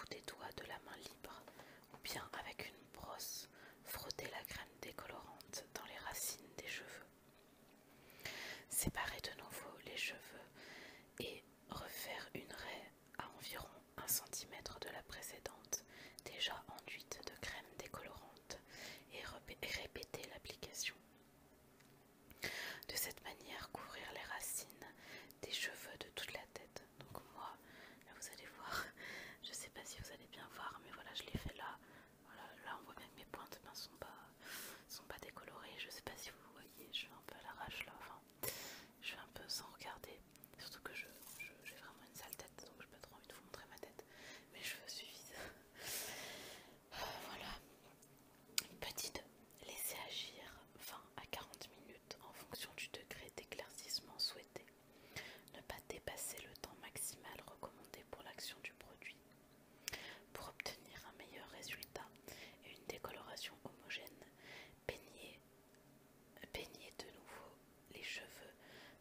bout des doigts de la main libre, ou bien avec une brosse, frotter la crème décolorante dans les racines des cheveux. Séparer de nouveau les cheveux et refaire une raie à environ 1 cm de la précédente, déjà enduite de crème décolorante, et répéter l'application. De cette manière, couvrir les racines des cheveux de toute la tête. Donc moi, là vous allez voir, je sais pas si vous allez bien voir, mais voilà, je l'ai fait là. Voilà, là on voit bien que mes pointes sont pas décolorées. Je sais pas si vous voyez, je fais un peu à l'arrache là. Enfin, je fais un peu sans regarder. Surtout que j'ai vraiment une sale tête, donc j'ai pas trop envie de vous montrer ma tête. Mes cheveux suffisent. Voilà. Petit 2. Laissez agir 20 à 40 minutes en fonction du degré d'éclaircissement souhaité. Ne pas dépasser le temps maximal recommandé pour l'action du produit. Pour obtenir un meilleur résultat et une décoloration homogène, peignez de nouveau les cheveux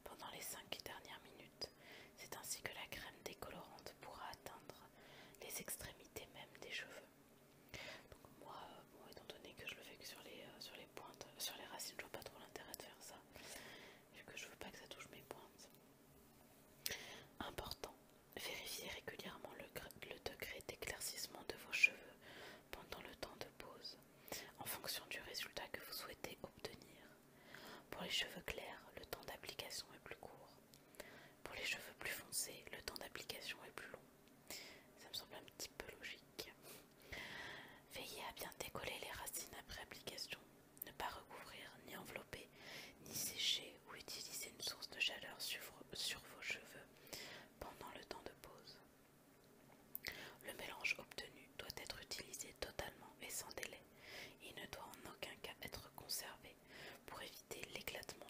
pendant les 5 dernières minutes. C'est ainsi que la crème décolorante pourra atteindre les extrémités même des cheveux. Donc moi, bon, étant donné que je le fais que sur les pointes, sur les racines, je vois pas trop l'intérêt de faire ça, vu que je veux pas que ça touche mes pointes. Important, vérifiez régulièrement le degré d'éclaircissement de vos cheveux pendant le temps de pause, en fonction du résultat que vous souhaitez obtenir. Pour les cheveux clairs, le temps d'application est plus court. Pour les cheveux plus foncés, le temps d'application est plus long. Ça me semble un petit peu logique. Veillez à bien décoller les racines après application. Ne pas recouvrir, ni envelopper, ni sécher ou utiliser une source de chaleur sur vos cheveux pendant le temps de pause. Le mélange obtenu doit être utilisé totalement et sans délai. Il ne doit en aucun cas être conservé pour éviter l'éclatement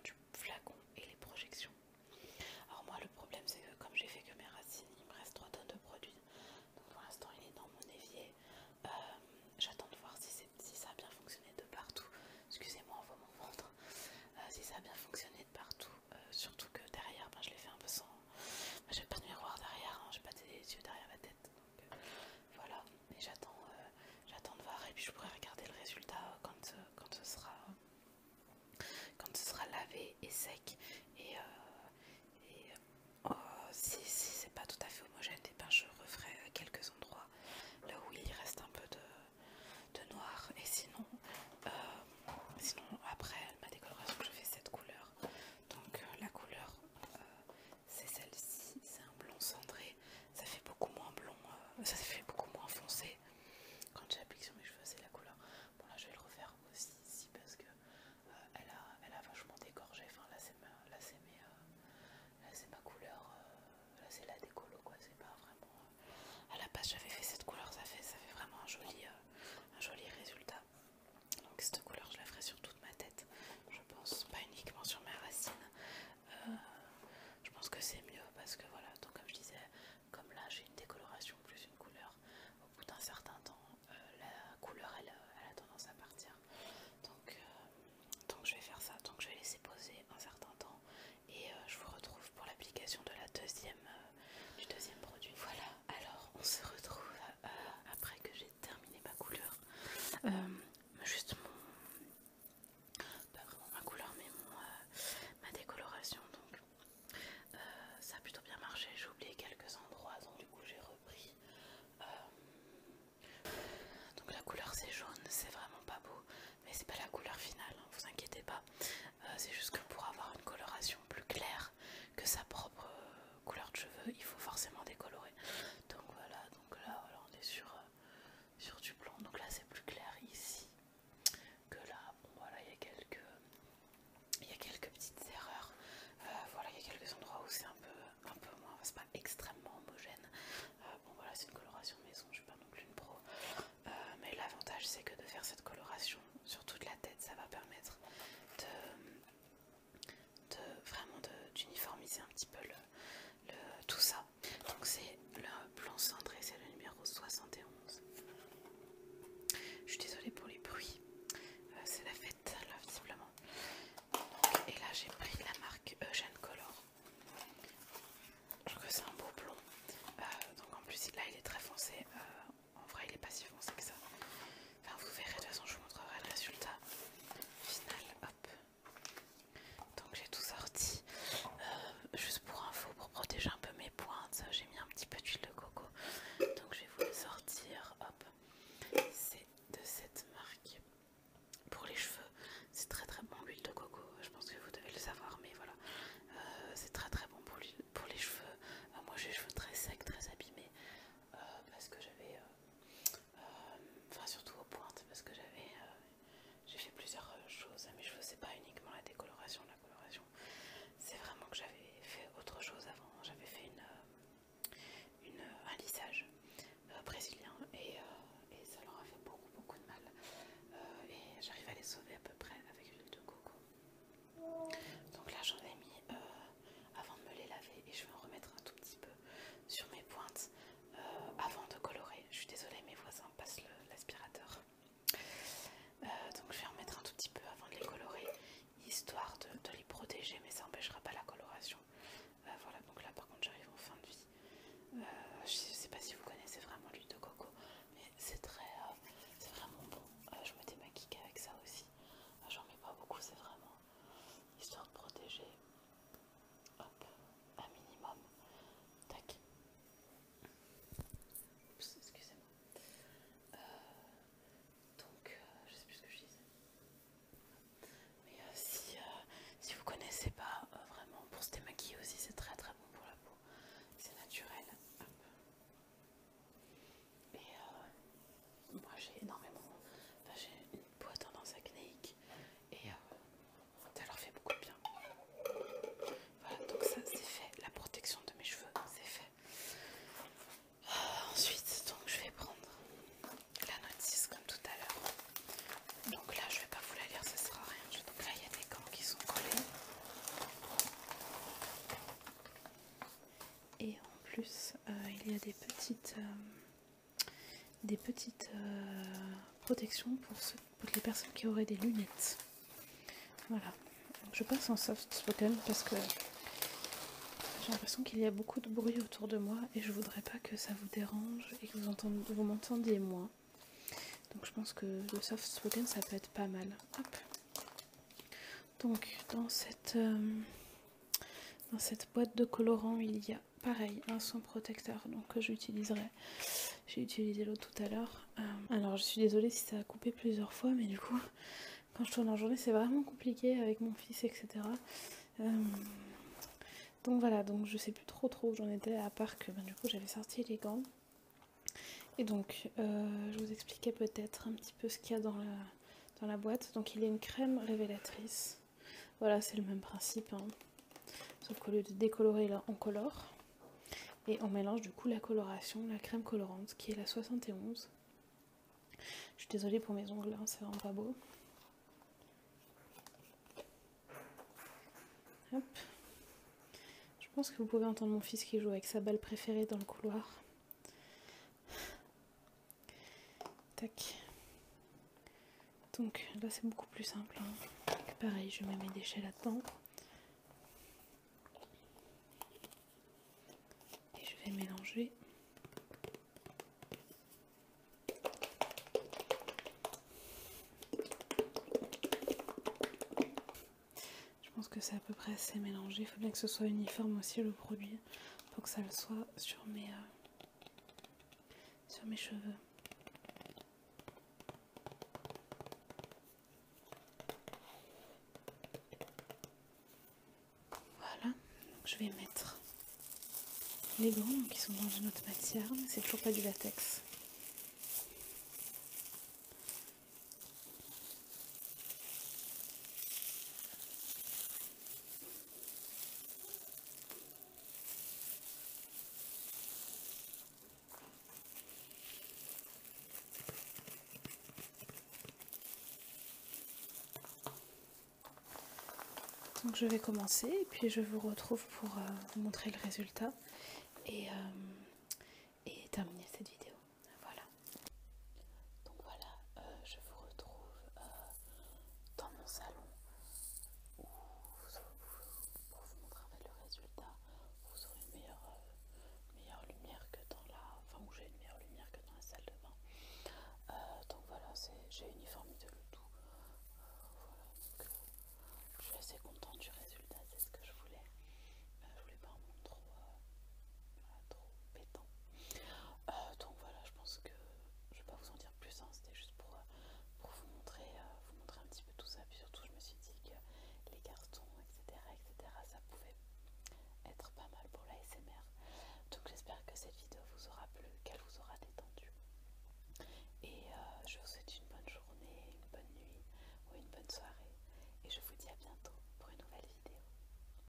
y a des petites protections pour les personnes qui auraient des lunettes. Voilà, donc je passe en soft spoken parce que j'ai l'impression qu'il y a beaucoup de bruit autour de moi et je voudrais pas que ça vous dérange et que vous m'entendiez moins. Donc je pense que le soft spoken ça peut être pas mal. Hop. Donc dans cette boîte de colorants il y a pareil un soin protecteur donc que j'utiliserai. J'ai utilisé l'autre tout à l'heure. Alors je suis désolée si ça a coupé plusieurs fois mais du coup quand je tourne en journée c'est vraiment compliqué avec mon fils etc. Donc voilà, donc je sais plus trop où j'en étais, à part que du coup j'avais sorti les gants. Et donc je vous expliquais peut-être un petit peu ce qu'il y a dans la boîte. Donc il y a une crème révélatrice. Voilà, c'est le même principe, hein. Sauf qu'au lieu de décolorer là, on colore. Et on mélange du coup la coloration, la crème colorante, qui est la 71. Je suis désolée pour mes ongles, hein, c'est vraiment pas beau. Hop. Je pense que vous pouvez entendre mon fils qui joue avec sa balle préférée dans le couloir. Tac. Donc là c'est beaucoup plus simple, hein. Pareil, je mets mes déchets là-dedans. Et je vais mélanger. Je pense que c'est à peu près assez mélangé. Il faut bien que ce soit uniforme aussi le produit pour que ça le soit sur mes cheveux. Voilà, donc je vais mettre les gants qui sont dans une autre matière, mais c'est toujours pas du latex. Donc je vais commencer et puis je vous retrouve pour vous montrer le résultat. Et